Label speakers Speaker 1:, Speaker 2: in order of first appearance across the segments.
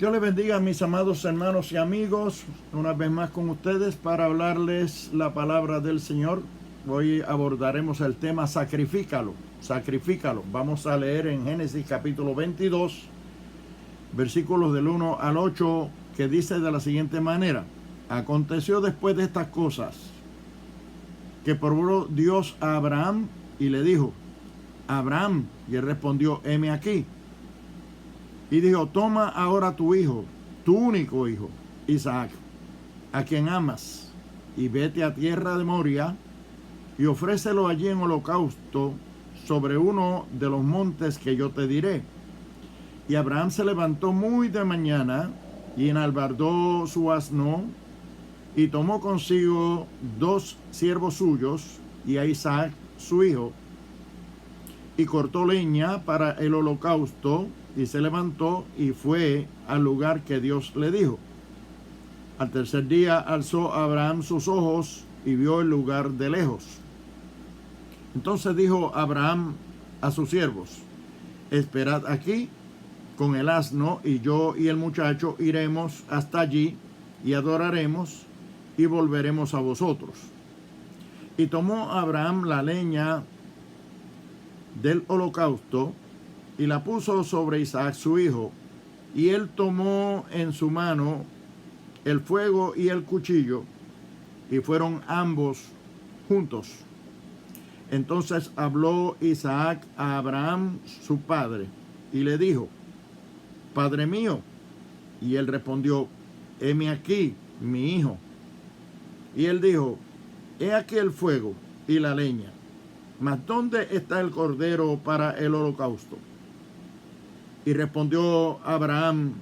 Speaker 1: Dios les bendiga, mis amados hermanos y amigos, una vez más con ustedes para hablarles la palabra del Señor. Hoy abordaremos el tema sacrifícalo, sacrifícalo. Vamos a leer en Génesis capítulo 22, versículos del 1 al 8, que dice de la siguiente manera: aconteció después de estas cosas que probó Dios a Abraham y le dijo: Abraham, y él respondió: heme aquí. Y dijo: toma ahora tu hijo, tu único hijo, Isaac, a quien amas, y vete a tierra de Moria, y ofrécelo allí en holocausto sobre uno de los montes que yo te diré. Y Abraham se levantó muy de mañana, y enalbardó su asno, y tomó consigo 2 siervos suyos, y a Isaac su hijo, y cortó leña para el holocausto, y se levantó y fue al lugar que Dios le dijo. Al tercer día alzó Abraham sus ojos y vio el lugar de lejos. Entonces dijo Abraham a sus siervos: esperad aquí con el asno, y yo y el muchacho iremos hasta allí y adoraremos y volveremos a vosotros. Y tomó Abraham la leña del holocausto y la puso sobre Isaac su hijo, y él tomó en su mano el fuego y el cuchillo, y fueron ambos juntos. Entonces habló Isaac a Abraham su padre, y le dijo: Padre mío. Y él respondió: heme aquí, mi hijo. Y él dijo: he aquí el fuego y la leña, mas ¿dónde está el cordero para el holocausto? Y respondió Abraham: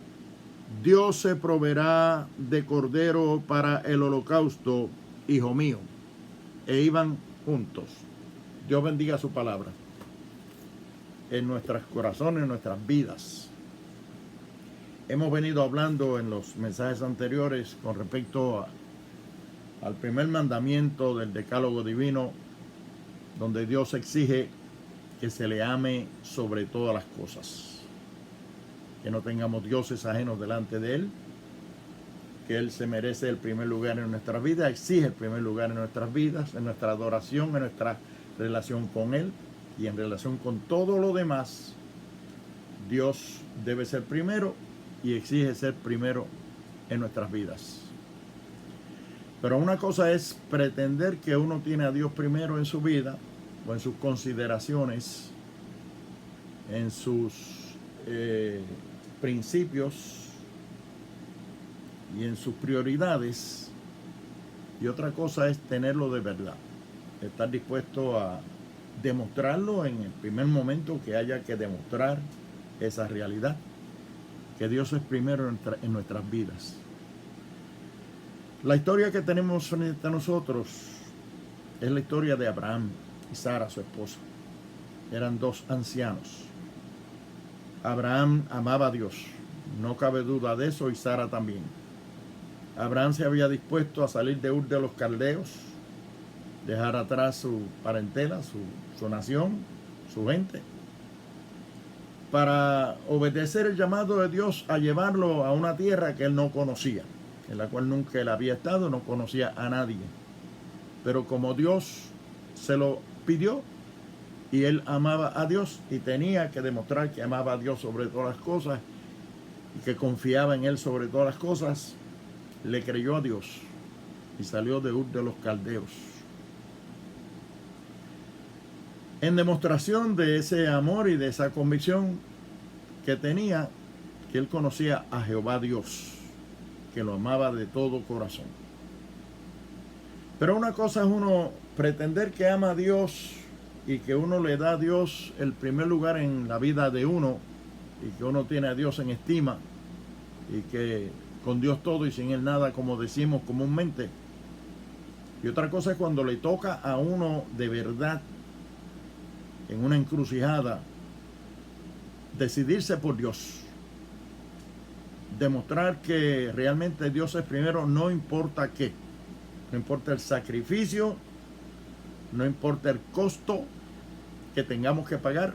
Speaker 1: Dios se proveerá de cordero para el holocausto, hijo mío. E iban juntos. Dios bendiga su palabra en nuestros corazones, en nuestras vidas. Hemos venido hablando en los mensajes anteriores con respecto al primer mandamiento del decálogo divino, donde Dios exige que se le ame sobre todas las cosas, que no tengamos dioses ajenos delante de Él, que Él se merece el primer lugar en nuestras vidas, exige el primer lugar en nuestras vidas, en nuestra adoración, en nuestra relación con Él, y en relación con todo lo demás. Dios debe ser primero y exige ser primero en nuestras vidas. Pero una cosa es pretender que uno tiene a Dios primero en su vida, o en sus consideraciones, en sus principios y en sus prioridades, y otra cosa es tenerlo de verdad, estar dispuesto a demostrarlo en el primer momento que haya que demostrar esa realidad, que Dios es primero en nuestras vidas. La historia que tenemos frente a nosotros es la historia de Abraham y Sara, su esposa. Eran 2 ancianos. Abraham amaba a Dios, no cabe duda de eso, y Sara también. Abraham se había dispuesto a salir de Ur de los Caldeos, dejar atrás su parentela, su nación, su gente, para obedecer el llamado de Dios a llevarlo a una tierra que él no conocía, en la cual nunca él había estado, no conocía a nadie. Pero como Dios se lo pidió, y él amaba a Dios y tenía que demostrar que amaba a Dios sobre todas las cosas y que confiaba en Él sobre todas las cosas, le creyó a Dios y salió de Ur de los Caldeos. En demostración de ese amor y de esa convicción que tenía, que él conocía a Jehová Dios, que lo amaba de todo corazón. Pero una cosa es uno pretender que ama a Dios y que uno le da a Dios el primer lugar en la vida de uno, y que uno tiene a Dios en estima, y que con Dios todo y sin Él nada, como decimos comúnmente. Y otra cosa es cuando le toca a uno de verdad, en una encrucijada, decidirse por Dios, demostrar que realmente Dios es primero, no importa qué, no importa el sacrificio, no importa el costo que tengamos que pagar,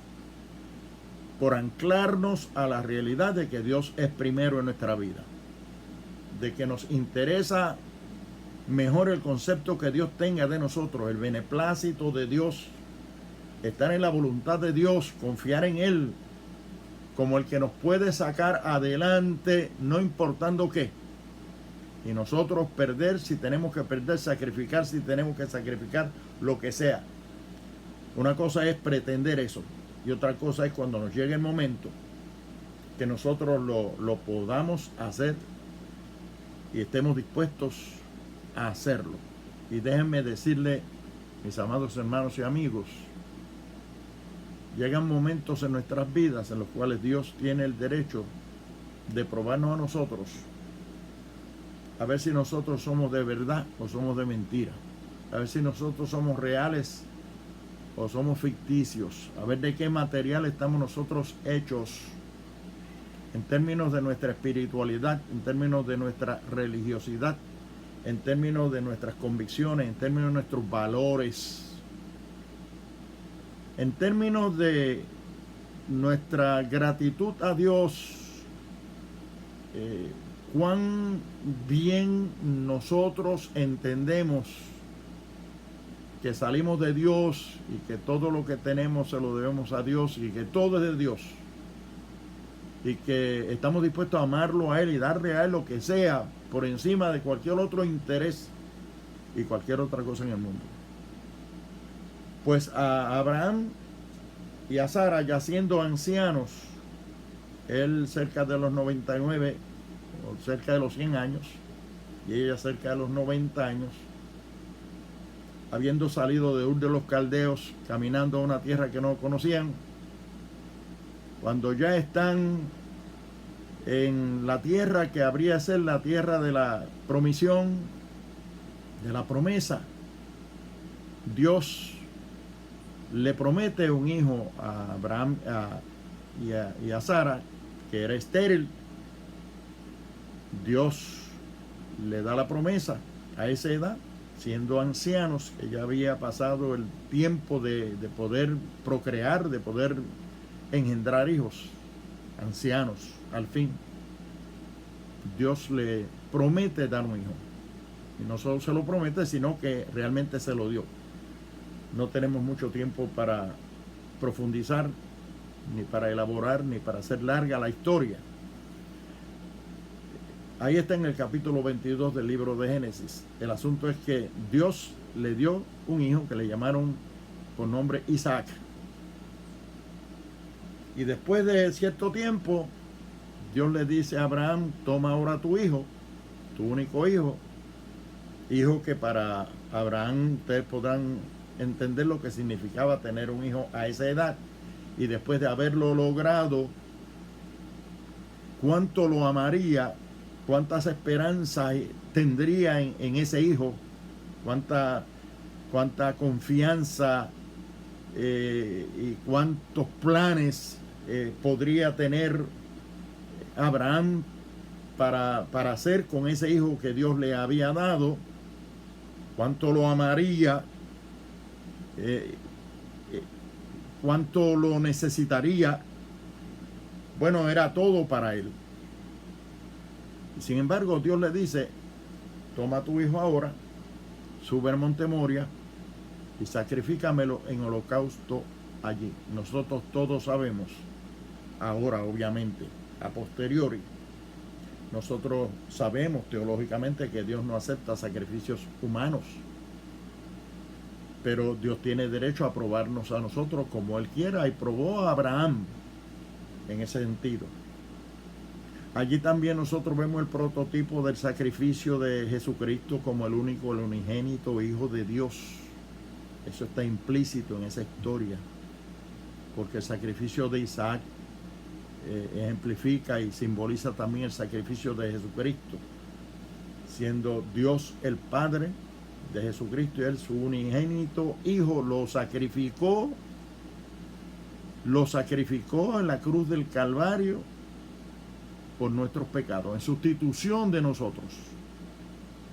Speaker 1: por anclarnos a la realidad de que Dios es primero en nuestra vida, de que nos interesa mejor el concepto que Dios tenga de nosotros, el beneplácito de Dios, estar en la voluntad de Dios, confiar en Él como el que nos puede sacar adelante, no importando qué. Y nosotros perder si tenemos que perder, sacrificar si tenemos que sacrificar, lo que sea. Una cosa es pretender eso y otra cosa es cuando nos llegue el momento que nosotros lo podamos hacer y estemos dispuestos a hacerlo. Y déjenme decirle, mis amados hermanos y amigos, llegan momentos en nuestras vidas en los cuales Dios tiene el derecho de probarnos a nosotros, a ver si nosotros somos de verdad o somos de mentira, a ver si nosotros somos reales o somos ficticios, a ver de qué material estamos nosotros hechos en términos de nuestra espiritualidad, en términos de nuestra religiosidad, en términos de nuestras convicciones, en términos de nuestros valores, en términos de nuestra gratitud a Dios, cuán bien nosotros entendemos que salimos de Dios y que todo lo que tenemos se lo debemos a Dios y que todo es de Dios y que estamos dispuestos a amarlo a Él y darle a Él lo que sea por encima de cualquier otro interés y cualquier otra cosa en el mundo. Pues a Abraham y a Sara, ya siendo ancianos, él cerca de los 99 o cerca de los 100 años y ella cerca de los 90 años, habiendo salido de Ur de los Caldeos, caminando a una tierra que no conocían, cuando ya están en la tierra que habría de ser la tierra de la promisión, de la promesa, Dios le promete un hijo a Abraham y a Sara, que era estéril. Dios le da la promesa a esa edad, siendo ancianos, que ya había pasado el tiempo de poder procrear, de poder engendrar hijos, ancianos, al fin. Dios le promete dar un hijo. Y no solo se lo promete, sino que realmente se lo dio. No tenemos mucho tiempo para profundizar, ni para elaborar, ni para hacer larga la historia. Ahí está en el capítulo 22 del libro de Génesis. El asunto es que Dios le dio un hijo que le llamaron por nombre Isaac. Y después de cierto tiempo, Dios le dice a Abraham: toma ahora tu hijo, tu único hijo, hijo que para Abraham ustedes podrán entender lo que significaba tener un hijo a esa edad, y después de haberlo logrado, cuánto lo amaría, cuántas esperanzas tendría en ese hijo, cuánta confianza y cuántos planes podría tener Abraham para hacer con ese hijo que Dios le había dado, cuánto lo amaría, cuánto lo necesitaría. Bueno, era todo para él. Sin embargo, Dios le dice: toma a tu hijo ahora, sube al monte Moria y sacrifícamelo en holocausto allí. Nosotros todos sabemos, ahora obviamente, a posteriori, nosotros sabemos teológicamente que Dios no acepta sacrificios humanos, pero Dios tiene derecho a probarnos a nosotros como Él quiera, y probó a Abraham en ese sentido. Allí también nosotros vemos el prototipo del sacrificio de Jesucristo como el único, el unigénito Hijo de Dios. Eso está implícito en esa historia, porque el sacrificio de Isaac ejemplifica y simboliza también el sacrificio de Jesucristo, siendo Dios el Padre de Jesucristo y Él su unigénito Hijo lo sacrificó en la cruz del Calvario por nuestros pecados, en sustitución de nosotros,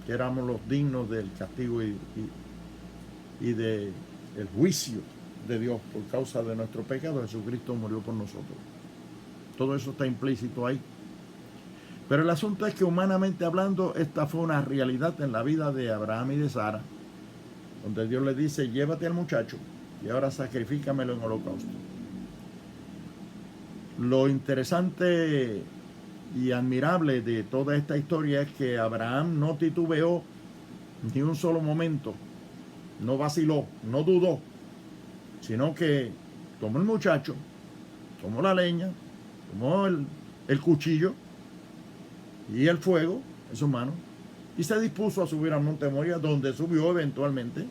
Speaker 1: que éramos los dignos del castigo y del juicio de Dios por causa de nuestro pecado. Jesucristo murió por nosotros. Todo eso está implícito ahí. Pero el asunto es que humanamente hablando, esta fue una realidad en la vida de Abraham y de Sara, donde Dios le dice, llévate al muchacho y ahora sacrifícamelo en holocausto. Lo interesante y admirable de toda esta historia es que Abraham no titubeó ni un solo momento, no vaciló, no dudó, sino que tomó el muchacho, tomó la leña, tomó el cuchillo y el fuego en sus manos y se dispuso a subir al monte Moria, donde subió eventualmente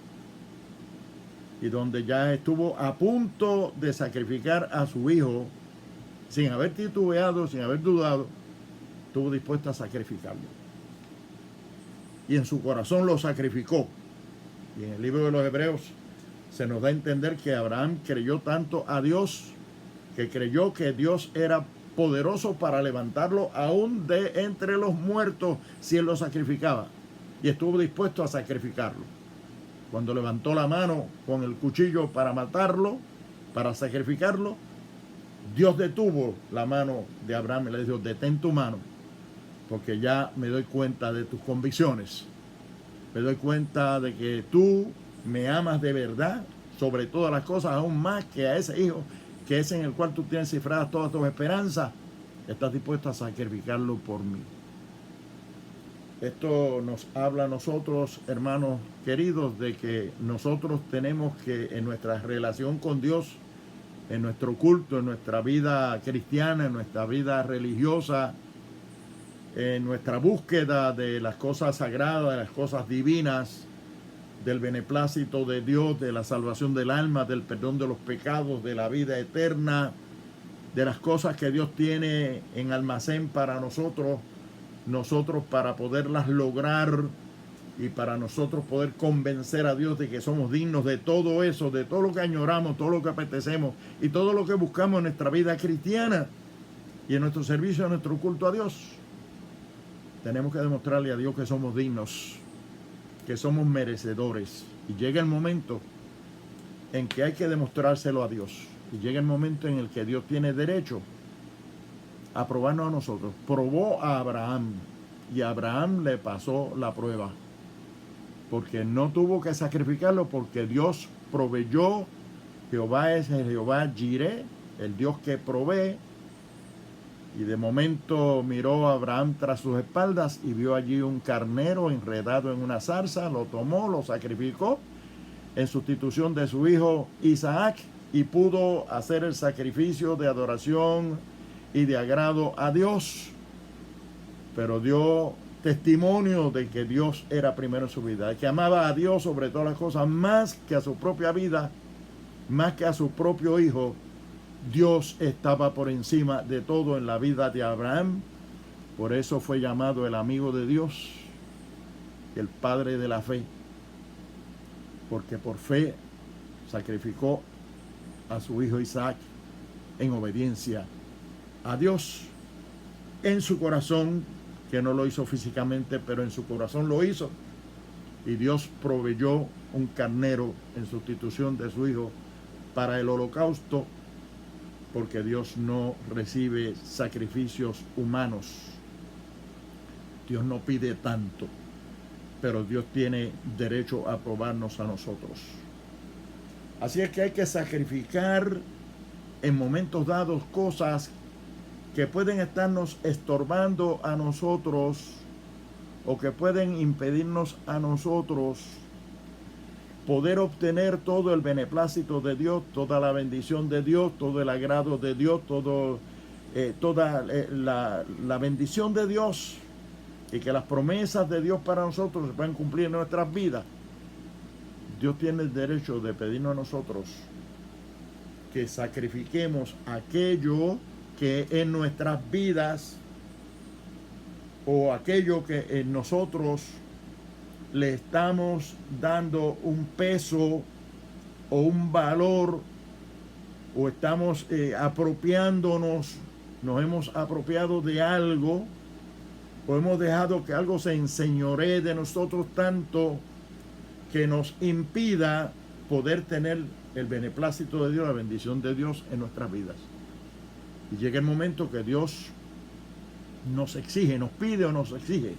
Speaker 1: y donde ya estuvo a punto de sacrificar a su hijo sin haber titubeado, sin haber dudado, estuvo dispuesto a sacrificarlo. Y en su corazón lo sacrificó. Y en el libro de los Hebreos se nos da a entender que Abraham creyó tanto a Dios, que creyó que Dios era poderoso para levantarlo aún de entre los muertos si él lo sacrificaba. Y estuvo dispuesto a sacrificarlo. Cuando levantó la mano con el cuchillo para matarlo, para sacrificarlo, Dios detuvo la mano de Abraham y le dijo, detén tu mano, porque ya me doy cuenta de tus convicciones. Me doy cuenta de que tú me amas de verdad, sobre todas las cosas, aún más que a ese hijo, que es en el cual tú tienes cifradas todas tus esperanzas. Estás dispuesto a sacrificarlo por mí. Esto nos habla a nosotros, hermanos queridos, de que nosotros tenemos que en nuestra relación con Dios, en nuestro culto, en nuestra vida cristiana, en nuestra vida religiosa, en nuestra búsqueda de las cosas sagradas, de las cosas divinas, del beneplácito de Dios, de la salvación del alma, del perdón de los pecados, de la vida eterna, de las cosas que Dios tiene en almacén para nosotros para poderlas lograr y para nosotros poder convencer a Dios de que somos dignos de todo eso, de todo lo que añoramos, todo lo que apetecemos y todo lo que buscamos en nuestra vida cristiana y en nuestro servicio, en nuestro culto a Dios. Tenemos que demostrarle a Dios que somos dignos, que somos merecedores. Y llega el momento en que hay que demostrárselo a Dios. Y llega el momento en el que Dios tiene derecho a probarnos a nosotros. Probó a Abraham y Abraham le pasó la prueba. Porque no tuvo que sacrificarlo, porque Dios proveyó. Jehová es el Jehová Jireh, el Dios que provee. Y de momento miró a Abraham tras sus espaldas y vio allí un carnero enredado en una zarza, lo tomó, lo sacrificó en sustitución de su hijo Isaac y pudo hacer el sacrificio de adoración y de agrado a Dios. Pero dio testimonio de que Dios era primero en su vida, de que amaba a Dios sobre todas las cosas, más que a su propia vida, más que a su propio hijo. Dios estaba por encima de todo en la vida de Abraham. Por eso fue llamado el amigo de Dios, el padre de la fe, porque por fe sacrificó a su hijo Isaac en obediencia a Dios. En su corazón, que no lo hizo físicamente, pero en su corazón lo hizo. Y Dios proveyó un carnero en sustitución de su hijo para el holocausto, porque Dios no recibe sacrificios humanos. Dios no pide tanto, pero Dios tiene derecho a probarnos a nosotros. Así es que hay que sacrificar en momentos dados cosas que pueden estarnos estorbando a nosotros o que pueden impedirnos a nosotros poder obtener todo el beneplácito de Dios, toda la bendición de Dios, todo el agrado de Dios, toda la bendición de Dios, y que las promesas de Dios para nosotros se puedan cumplir en nuestras vidas. Dios tiene el derecho de pedirnos a nosotros que sacrifiquemos aquello que en nuestras vidas o aquello que en nosotros le estamos dando un peso o un valor, o estamos apropiándonos, nos hemos apropiado de algo, o hemos dejado que algo se enseñoree de nosotros tanto que nos impida poder tener el beneplácito de Dios, la bendición de Dios en nuestras vidas. Y llega el momento que Dios nos exige, nos pide o nos exige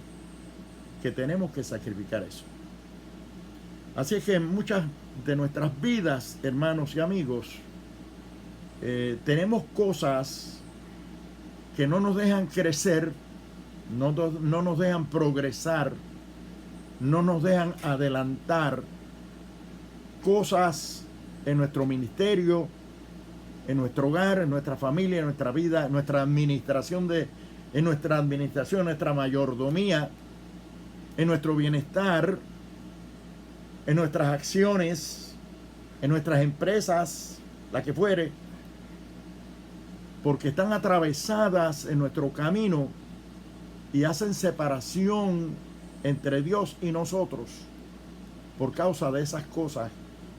Speaker 1: que tenemos que sacrificar eso. Así es que en muchas de nuestras vidas, hermanos y amigos, tenemos cosas que no nos dejan crecer, no nos dejan progresar, no nos dejan adelantar, cosas en nuestro ministerio, en nuestro hogar, en nuestra familia, en nuestra vida, en nuestra administración, en nuestra mayordomía, en nuestro bienestar, en nuestras acciones, en nuestras empresas, la que fuere, porque están atravesadas en nuestro camino y hacen separación entre Dios y nosotros por causa de esas cosas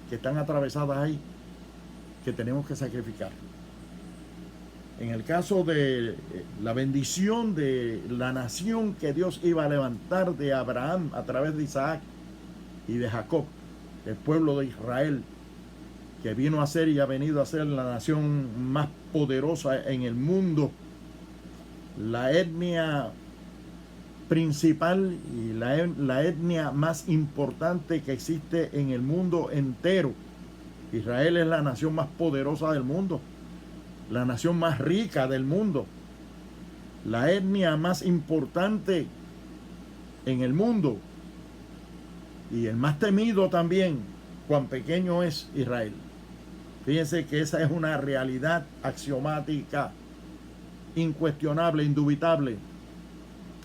Speaker 1: que están atravesadas ahí, que tenemos que sacrificar. En el caso de la bendición de la nación que Dios iba a levantar de Abraham a través de Isaac y de Jacob, el pueblo de Israel, que vino a ser y ha venido a ser la nación más poderosa en el mundo, la etnia principal y la etnia más importante que existe en el mundo entero. Israel es la nación más poderosa del mundo, la nación más rica del mundo, la etnia más importante en el mundo y el más temido también, cuán pequeño es Israel. Fíjense que esa es una realidad axiomática, incuestionable, indubitable,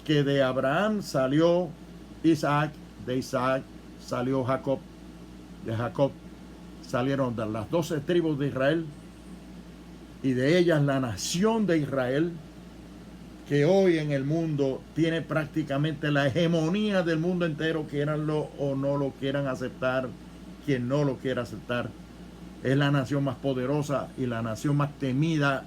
Speaker 1: que de Abraham salió Isaac, de Isaac salió Jacob, de Jacob salieron de las 12 tribus de Israel y de ellas la nación de Israel, que hoy en el mundo tiene prácticamente la hegemonía del mundo entero, quieranlo o no lo quieran aceptar, quien no lo quiera aceptar. Es la nación más poderosa y la nación más temida,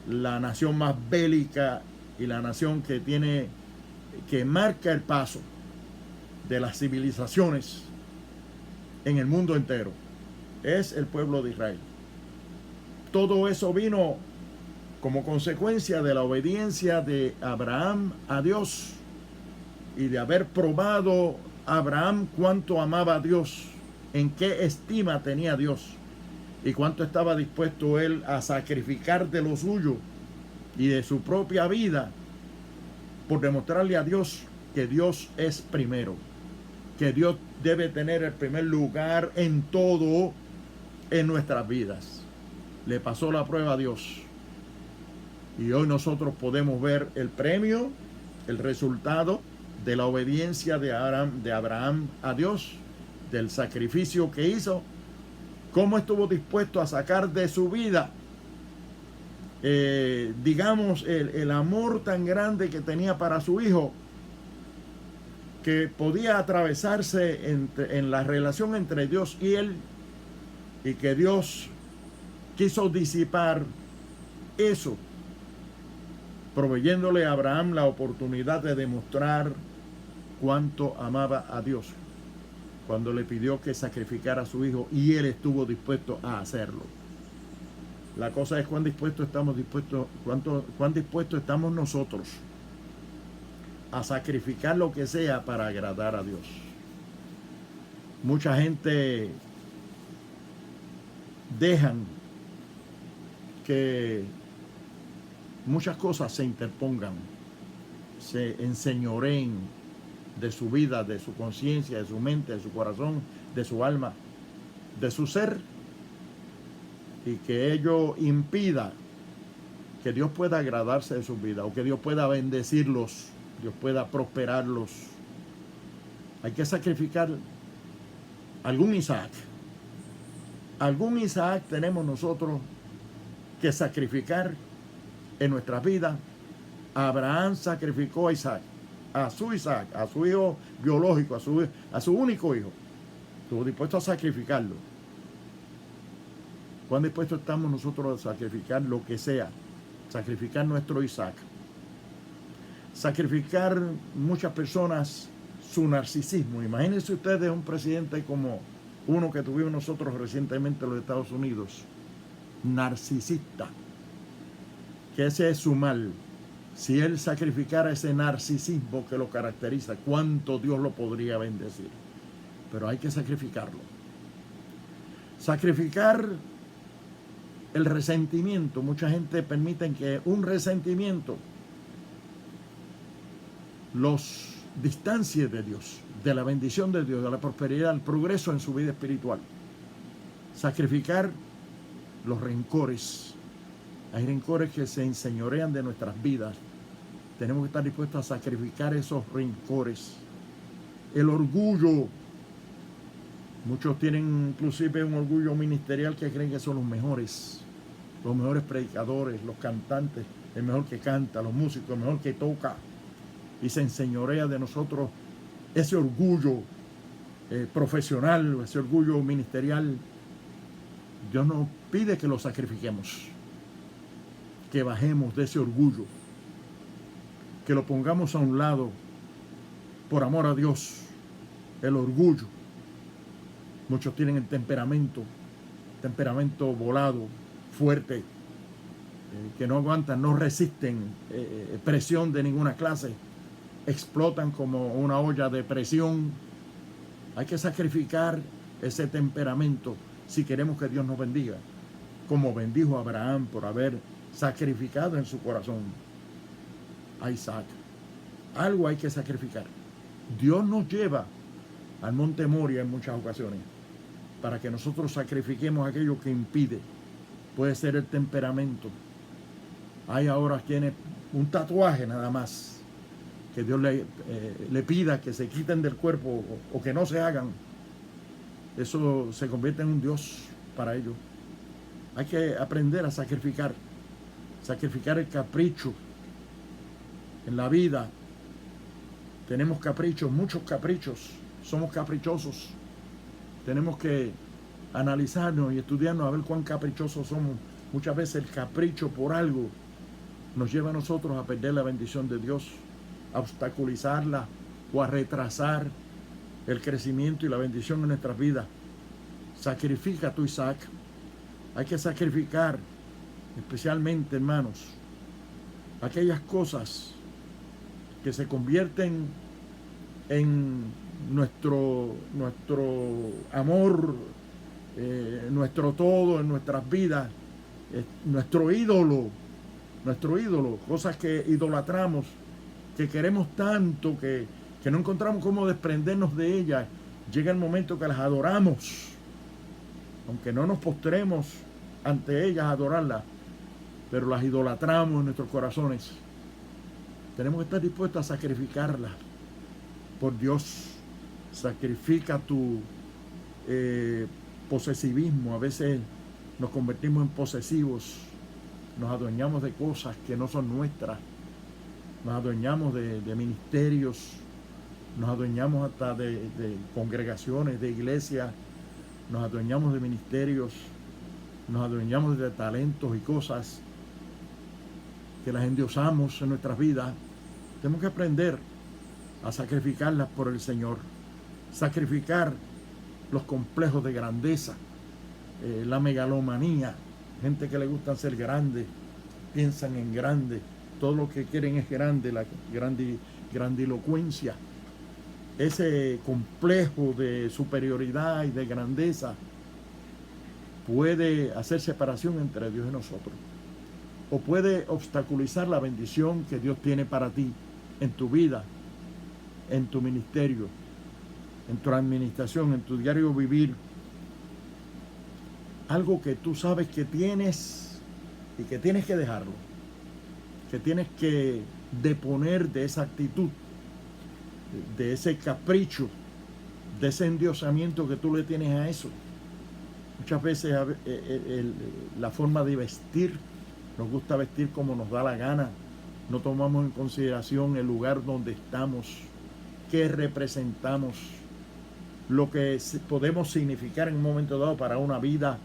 Speaker 1: la nación más bélica y la nación que marca el paso de las civilizaciones en el mundo entero. Es el pueblo de Israel. Todo eso vino como consecuencia de la obediencia de Abraham a Dios y de haber probado a Abraham cuánto amaba a Dios, en qué estima tenía a Dios y cuánto estaba dispuesto él a sacrificar de lo suyo y de su propia vida por demostrarle a Dios que Dios es primero, que Dios debe tener el primer lugar en todo en nuestras vidas. Le pasó la prueba a Dios y hoy nosotros podemos ver el premio, el resultado de la obediencia de Abraham a Dios, del sacrificio que hizo, cómo estuvo dispuesto a sacar de su vida, digamos, el amor tan grande que tenía para su hijo, que podía atravesarse en la relación entre Dios y él, y que Dios quiso disipar eso, proveyéndole a Abraham la oportunidad de demostrar cuánto amaba a Dios cuando le pidió que sacrificara a su hijo y él estuvo dispuesto a hacerlo. La cosa es cuán dispuestos estamos nosotros a sacrificar lo que sea para agradar a Dios. Mucha gente dejan que muchas cosas se interpongan, se enseñoreen de su vida, de su conciencia, de su mente, de su corazón, de su alma, de su ser, y que ello impida que Dios pueda agradarse de su vida o que Dios pueda bendecirlos, Dios pueda prosperarlos. Hay que sacrificar algún Isaac. Algún Isaac tenemos nosotros que sacrificar en nuestras vidas. Abraham sacrificó a Isaac, a su hijo biológico, a su único hijo. Estuvo dispuesto a sacrificarlo. ¿Cuán dispuestos estamos nosotros a sacrificar lo que sea? Sacrificar nuestro Isaac. Sacrificar muchas personas su narcisismo. Imagínense ustedes un presidente como uno que tuvimos nosotros recientemente en los Estados Unidos, narcisista, que ese es su mal. Si él sacrificara ese narcisismo que lo caracteriza, ¿cuánto Dios lo podría bendecir? Pero hay que sacrificarlo. Sacrificar el resentimiento. Mucha gente permite que un resentimiento los distancie de Dios, de la bendición de Dios, de la prosperidad, del progreso en su vida espiritual. Sacrificar los rencores. Hay rencores que se enseñorean de nuestras vidas. Tenemos que estar dispuestos a sacrificar esos rencores. El orgullo. Muchos tienen inclusive un orgullo ministerial que creen que son los mejores predicadores, los cantantes, el mejor que canta, los músicos, el mejor que toca. Y se enseñorea de nosotros ese orgullo profesional, ese orgullo ministerial. Dios nos pide que lo sacrifiquemos, que bajemos de ese orgullo, que lo pongamos a un lado por amor a Dios. El orgullo. Muchos tienen el temperamento volado, fuerte, que no aguantan, no resisten presión de ninguna clase, explotan como una olla de presión. Hay que sacrificar ese temperamento si queremos que Dios nos bendiga, como bendijo a Abraham por haber sacrificado en su corazón a Isaac. Algo hay que sacrificar. Dios nos lleva al monte Moria en muchas ocasiones para que nosotros sacrifiquemos aquello que impide. Puede ser el temperamento. Hay ahora quienes un tatuaje nada más, que Dios le pida que se quiten del cuerpo o que no se hagan. Eso se convierte en un Dios para ellos. Hay que aprender a sacrificar el capricho en la vida. Tenemos caprichos, muchos caprichos, somos caprichosos. Tenemos que analizarnos y estudiarnos a ver cuán caprichosos somos. Muchas veces el capricho por algo nos lleva a nosotros a perder la bendición de Dios, a obstaculizarla o a retrasar el crecimiento y la bendición en nuestras vidas. Sacrifica tu Isaac. Hay que sacrificar, especialmente, hermanos, aquellas cosas que se convierten en nuestro amor, nuestro todo en nuestras vidas, nuestro ídolo, cosas que idolatramos, que queremos tanto, que no encontramos cómo desprendernos de ellas. Llega el momento que las adoramos, aunque no nos postremos ante ellas a adorarlas, pero las idolatramos en nuestros corazones. Tenemos que estar dispuestos a sacrificarlas por Dios. Sacrifica tu posesivismo. A veces nos convertimos en posesivos, nos adueñamos de cosas que no son nuestras, nos adueñamos de ministerios, nos adueñamos hasta de congregaciones, de iglesias, nos adueñamos de ministerios, nos adueñamos de talentos y cosas que las endiosamos en nuestras vidas. Tenemos que aprender a sacrificarlas por el Señor. Sacrificar los complejos de grandeza, la megalomanía, gente que le gusta ser grande, piensan en grande, todo lo que quieren es grande, la grandilocuencia, ese complejo de superioridad y de grandeza puede hacer separación entre Dios y nosotros, o puede obstaculizar la bendición que Dios tiene para ti en tu vida, en tu ministerio, en tu administración, en tu diario vivir. Algo que tú sabes que tienes y que tienes que dejarlo, que tienes que deponer de esa actitud, de ese capricho, de ese endiosamiento que tú le tienes a eso. Muchas veces la forma de vestir, nos gusta vestir como nos da la gana, no tomamos en consideración el lugar donde estamos, qué representamos, lo que podemos significar en un momento dado para una vida,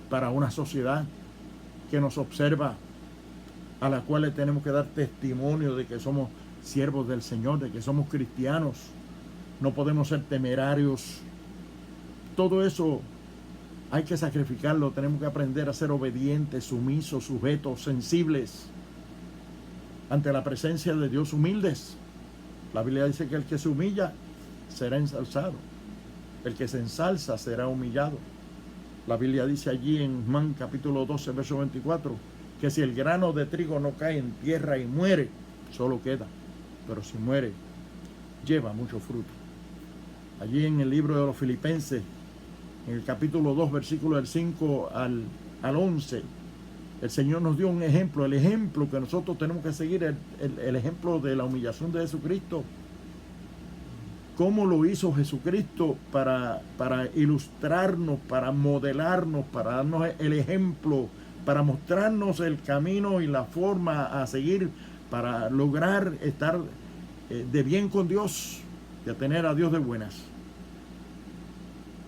Speaker 1: para una sociedad que nos observa, a la cual le tenemos que dar testimonio de que somos siervos del Señor, de que somos cristianos. No podemos ser temerarios. Todo eso Hay que sacrificarlo, tenemos que aprender a ser obedientes, sumisos, sujetos, sensibles ante la presencia de Dios, humildes. La Biblia dice que el que se humilla será ensalzado, el que se ensalza será humillado. La Biblia dice allí en Juan capítulo 12, verso 24, que si el grano de trigo no cae en tierra y muere, solo queda, pero si muere, lleva mucho fruto. Allí en el libro de los Filipenses, en el capítulo 2, versículo del 5 al 11, el Señor nos dio un ejemplo, el ejemplo que nosotros tenemos que seguir, el ejemplo de la humillación de Jesucristo. ¿Cómo lo hizo Jesucristo para ilustrarnos, para modelarnos, para darnos el ejemplo, para mostrarnos el camino y la forma a seguir para lograr estar de bien con Dios, de tener a Dios de buenas?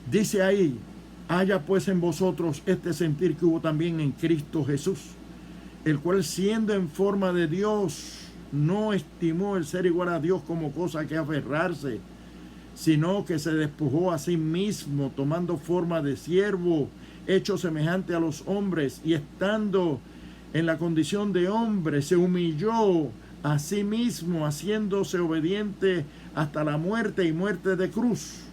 Speaker 1: Dice ahí: haya pues en vosotros este sentir que hubo también en Cristo Jesús, el cual siendo en forma de Dios, no estimó el ser igual a Dios como cosa que aferrarse, sino que se despojó a sí mismo, tomando forma de siervo, hecho semejante a los hombres, y estando en la condición de hombre, se humilló a sí mismo, haciéndose obediente hasta la muerte y muerte de cruz.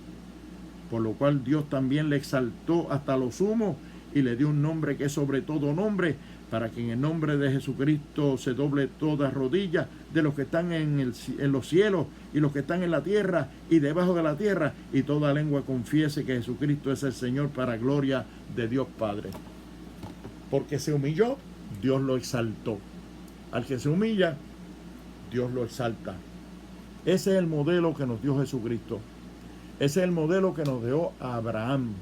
Speaker 1: Por lo cual Dios también le exaltó hasta lo sumo y le dio un nombre que es sobre todo nombre, para que en el nombre de Jesucristo se doble toda rodilla de los que están en los cielos y los que están en la tierra y debajo de la tierra, y toda lengua confiese que Jesucristo es el Señor, para gloria de Dios Padre. Porque se humilló, Dios lo exaltó. Al que se humilla, Dios lo exalta. Ese es el modelo que nos dio Jesucristo. Ese es el modelo que nos dio Abraham.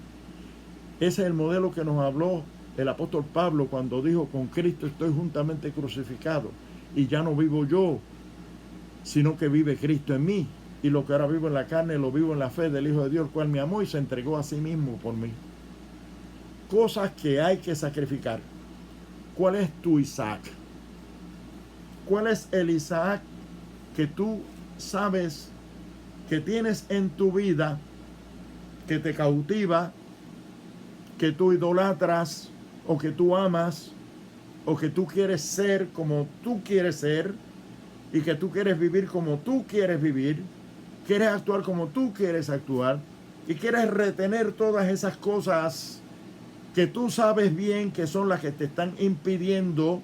Speaker 1: Ese es el modelo que nos habló el apóstol Pablo cuando dijo: con Cristo estoy juntamente crucificado, y ya no vivo yo, sino que vive Cristo en mí. Y lo que ahora vivo en la carne, lo vivo en la fe del Hijo de Dios, el cual me amó y se entregó a sí mismo por mí. Cosas que hay que sacrificar. ¿Cuál es tu Isaac? ¿Cuál es el Isaac que tú sabes que tienes en tu vida, que te cautiva, que tú idolatras, o que tú amas, o que tú quieres ser como tú quieres ser, y que tú quieres vivir como tú quieres vivir, quieres actuar como tú quieres actuar, y quieres retener todas esas cosas que tú sabes bien que son las que te están impidiendo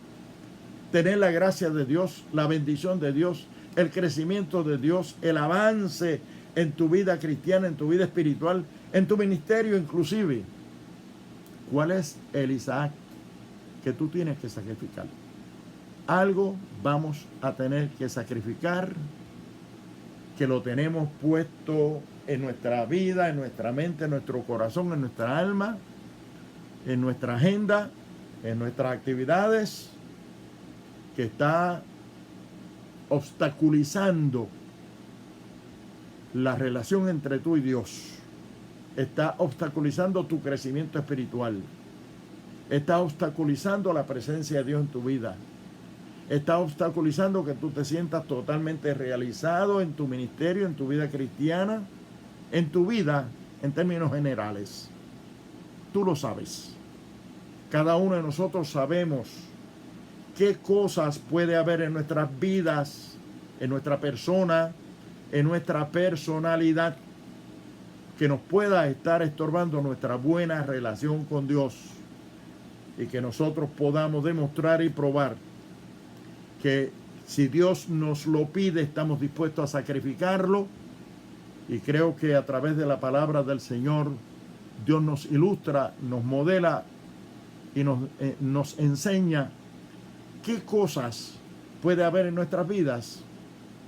Speaker 1: tener la gracia de Dios, la bendición de Dios, el crecimiento de Dios, el avance en tu vida cristiana, en tu vida espiritual, en tu ministerio inclusive? ¿Cuál es el Isaac que tú tienes que sacrificar? Algo vamos a tener que sacrificar, que lo tenemos puesto en nuestra vida, en nuestra mente, en nuestro corazón, en nuestra alma, en nuestra agenda, en nuestras actividades, que está obstaculizando la relación entre tú y Dios. Está obstaculizando tu crecimiento espiritual. Está obstaculizando la presencia de Dios en tu vida. Está obstaculizando que tú te sientas totalmente realizado en tu ministerio, en tu vida cristiana, en tu vida en términos generales. Tú lo sabes. Cada uno de nosotros sabemos qué cosas puede haber en nuestras vidas, en nuestra persona, en nuestra personalidad, que nos pueda estar estorbando nuestra buena relación con Dios, y que nosotros podamos demostrar y probar que si Dios nos lo pide, estamos dispuestos a sacrificarlo. Y creo que a través de la palabra del Señor, Dios nos ilustra, nos modela y nos enseña qué cosas puede haber en nuestras vidas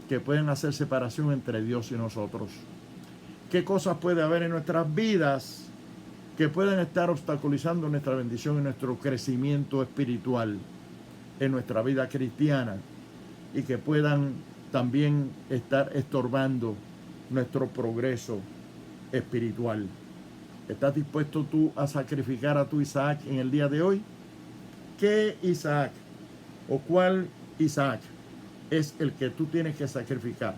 Speaker 1: que pueden hacer separación entre Dios y nosotros. Qué cosas puede haber en nuestras vidas que pueden estar obstaculizando nuestra bendición y nuestro crecimiento espiritual en nuestra vida cristiana, y que puedan también estar estorbando nuestro progreso espiritual. ¿Estás dispuesto tú a sacrificar a tu Isaac en el día de hoy? ¿Qué Isaac o cuál Isaac es el que tú tienes que sacrificar?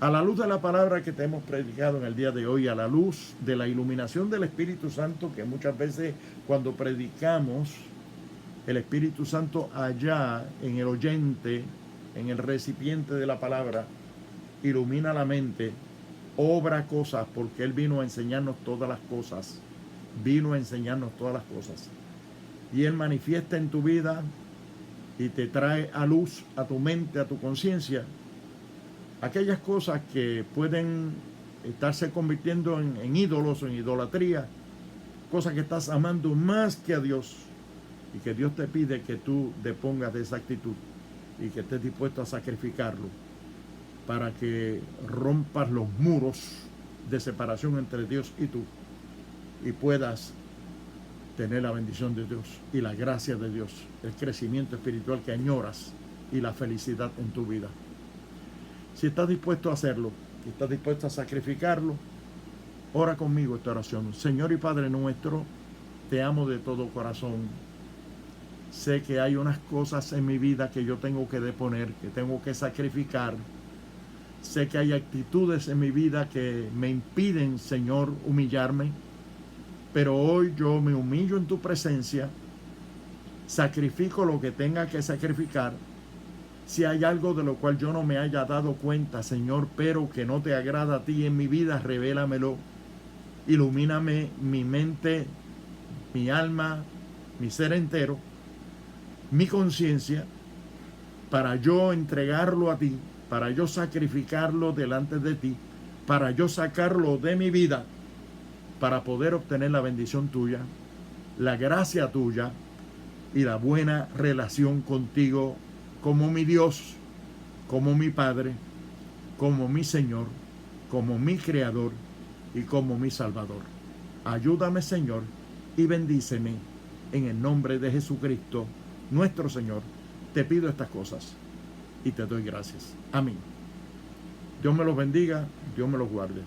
Speaker 1: A la luz de la palabra que te hemos predicado en el día de hoy, a la luz de la iluminación del Espíritu Santo, que muchas veces cuando predicamos, el Espíritu Santo allá en el oyente, en el recipiente de la palabra, ilumina la mente, obra cosas, porque Él vino a enseñarnos todas las cosas. Vino a enseñarnos todas las cosas. Y Él manifiesta en tu vida y te trae a luz, a tu mente, a tu conciencia, aquellas cosas que pueden estarse convirtiendo en ídolos o en idolatría, cosas que estás amando más que a Dios, y que Dios te pide que tú depongas de esa actitud y que estés dispuesto a sacrificarlo para que rompas los muros de separación entre Dios y tú y puedas tener la bendición de Dios y la gracia de Dios, el crecimiento espiritual que añoras y la felicidad en tu vida. Si estás dispuesto a hacerlo, si estás dispuesto a sacrificarlo, ora conmigo esta oración. Señor y Padre nuestro, te amo de todo corazón. Sé que hay unas cosas en mi vida que yo tengo que deponer, que tengo que sacrificar. Sé que hay actitudes en mi vida que me impiden, Señor, humillarme. Pero hoy yo me humillo en tu presencia, sacrifico lo que tenga que sacrificar. Si hay algo de lo cual yo no me haya dado cuenta, Señor, pero que no te agrada a ti en mi vida, revélamelo. Ilumíname mi mente, mi alma, mi ser entero, mi conciencia, para yo entregarlo a ti, para yo sacrificarlo delante de ti, para yo sacarlo de mi vida, para poder obtener la bendición tuya, la gracia tuya y la buena relación contigo como mi Dios, como mi Padre, como mi Señor, como mi Creador y como mi Salvador. Ayúdame, Señor, y bendíceme en el nombre de Jesucristo, nuestro Señor. Te pido estas cosas y te doy gracias. Amén. Dios me los bendiga, Dios me los guarde.